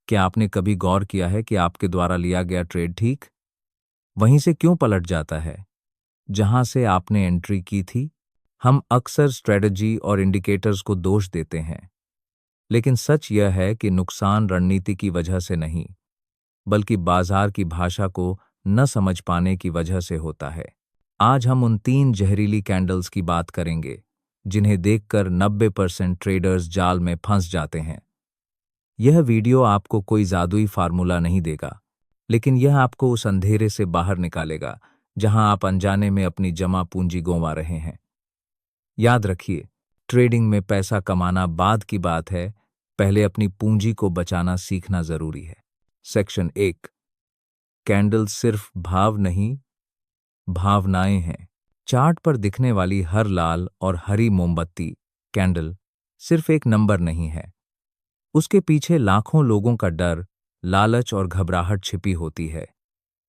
क्या आपने कभी गौर किया है कि आपके द्वारा लिया गया ट्रेड ठीक वहीं से क्यों पलट जाता है जहां से आपने एंट्री की थी? हम अक्सर स्ट्रेटजी और इंडिकेटर्स को दोष देते हैं, लेकिन सच यह है कि नुकसान रणनीति की वजह से नहीं, बल्कि बाजार की भाषा को न समझ पाने की वजह से होता है। आज हम उन 3 जहरीली कैंडल्स की बात करेंगे, जिन्हें देखकर 90% ट्रेडर्स जाल में फंस जाते हैं। यह वीडियो आपको कोई जादुई फार्मूला नहीं देगा, लेकिन यह आपको उस अंधेरे से बाहर निकालेगा जहां आप अनजाने में अपनी जमा पूंजी गंवा रहे हैं। याद रखिए, ट्रेडिंग में पैसा कमाना बाद की बात है, पहले अपनी पूंजी को बचाना सीखना जरूरी है। सेक्शन 1। कैंडल सिर्फ भाव नहीं, भावनाएं हैं। चार्ट पर दिखने वाली हर लाल और हरी मोमबत्ती कैंडल सिर्फ एक नंबर नहीं है। उसके पीछे लाखों लोगों का डर, लालच और घबराहट छिपी होती है।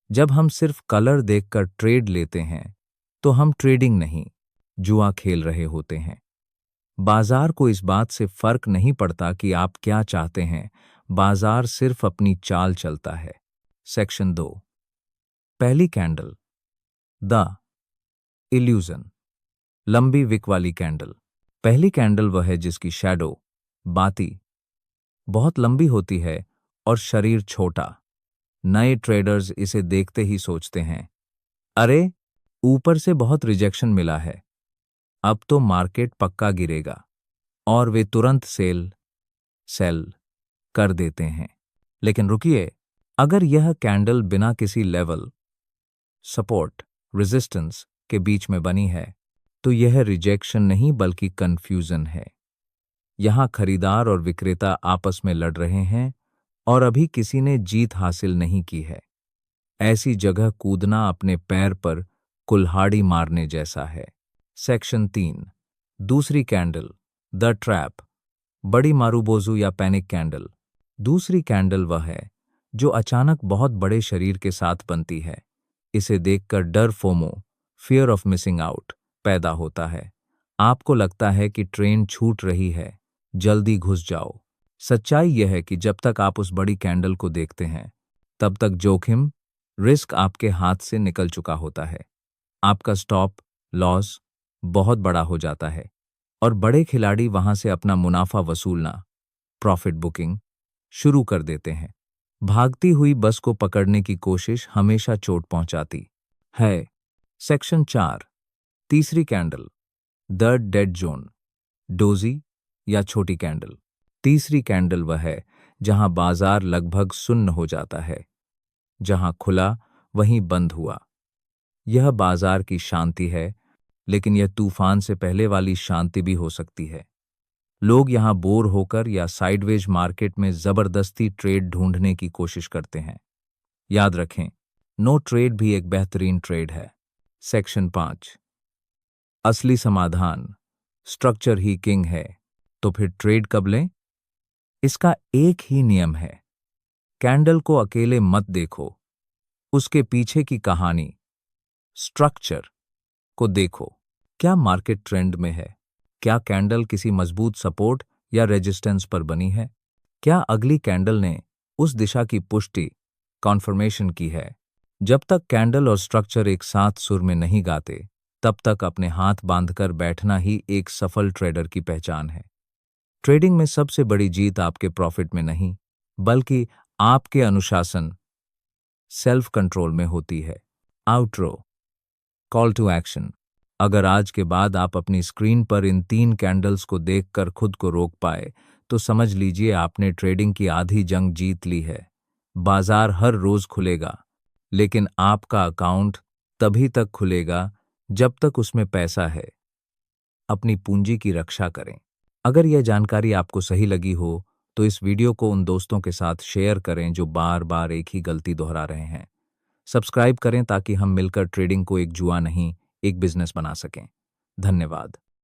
जब हम सिर्फ कलर देखकर ट्रेड लेते हैं, तो हम ट्रेडिंग नहीं, जुआ खेल रहे होते हैं। बाजार को इस बात से फर्क नहीं पड़ता कि आप क्या चाहते हैं, बाजार सिर्फ अपनी चाल चलता है। सेक्शन 2। पहली कैंडल, द इल्यूजन। लंबी विक वाली कैंडल। पहली कैंडल वह है जिसकी शैडो, बाती, बहुत लंबी होती है और शरीर छोटा। नए ट्रेडर्स इसे देखते ही सोचते हैं, अरे, ऊपर से बहुत रिजेक्शन मिला है, अब तो मार्केट पक्का गिरेगा, और वे तुरंत सेल कर देते हैं। लेकिन रुकिए, अगर यह कैंडल बिना किसी लेवल, सपोर्ट, रेजिस्टेंस के बीच में बनी है, तो यह रिजेक्शन नहीं बल्कि कंफ्यूजन है। यहां खरीदार और विक्रेता आपस में लड़ रहे हैं और अभी किसी ने जीत हासिल नहीं की है। ऐसी जगह कूदना अपने पैर पर कुल्हाड़ी मारने जैसा है। सेक्शन 3। दूसरी कैंडल, द ट्रैप। बड़ी मारूबोजू या पैनिक कैंडल। दूसरी कैंडल वह है जो अचानक बहुत बड़े शरीर के साथ बनती है। इसे देखकर डर, FOMO, fear of missing out पैदा होता है। आपको लगता है कि ट्रेन छूट रही है, जल्दी घुस जाओ। सच्चाई यह है कि जब तक आप उस बड़ी कैंडल को देखते हैं, तब तक जोखिम, रिस्क आपके हाथ से निकल चुका होता है। आपका स्टॉप लॉस बहुत बड़ा हो जाता है और बड़े खिलाड़ी वहां से अपना मुनाफा वसूलना, प्रॉफिट बुकिंग शुरू कर देते हैं। भागती हुई बस को पकड़ने की कोशिश हमेशा चोट पहुंचाती है। सेक्शन 4। तीसरी candle, the dead zone. Doji या छोटी कैंडल। तीसरी कैंडल वह है जहां बाजार लगभग सुन्न हो जाता है, जहां खुला वहीं बंद हुआ। यह बाजार की शांति है, लेकिन यह तूफान से पहले वाली शांति भी हो सकती है। लोग यहां बोर होकर या साइडवेज मार्केट में जबरदस्ती ट्रेड ढूंढने की कोशिश करते हैं। याद रखें, नो ट्रेड भी एक बेहतरीन ट्रेड है। सेक्शन 5। असली समाधान, स्ट्रक्चर ही किंग है, तो फिर ट्रेड कब लें? इसका एक ही नियम है, कैंडल को अकेले मत देखो, उसके पीछे की कहानी, स्ट्रक्चर को देखो। क्या मार्केट ट्रेंड में है? क्या कैंडल किसी मजबूत सपोर्ट या रेजिस्टेंस पर बनी है? क्या अगली कैंडल ने उस दिशा की पुष्टि, कॉन्फर्मेशन की है? जब तक कैंडल और स्ट्रक्चर एक साथ सुर में नहीं गाते, तब तक अपने हाथ बांधकर बैठना ही एक सफल ट्रेडर की पहचान है। ट्रेडिंग में सबसे बड़ी जीत आपके प्रॉफिट में नहीं, बल्कि आपके अनुशासन, सेल्फ कंट्रोल में होती है। Outro, call to action. अगर आज के बाद आप अपनी स्क्रीन पर इन 3 कैंडल्स को देखकर खुद को रोक पाए, तो समझ लीजिए आपने ट्रेडिंग की आधी जंग जीत ली है। बाजार हर रोज खुलेगा, लेकिन आपका अकाउंट तभी तक खुलेगा जब तक उसमें पैसा है। अपनी पूंजी की रक्षा करें। अगर यह जानकारी आपको सही लगी हो, तो इस वीडियो को उन दोस्तों के साथ शेयर करें जो बार बार एक ही गलती दोहरा रहे हैं। सब्सक्राइब करें ताकि हम मिलकर ट्रेडिंग को एक जुआ नहीं, एक बिजनेस बना सकें। धन्यवाद।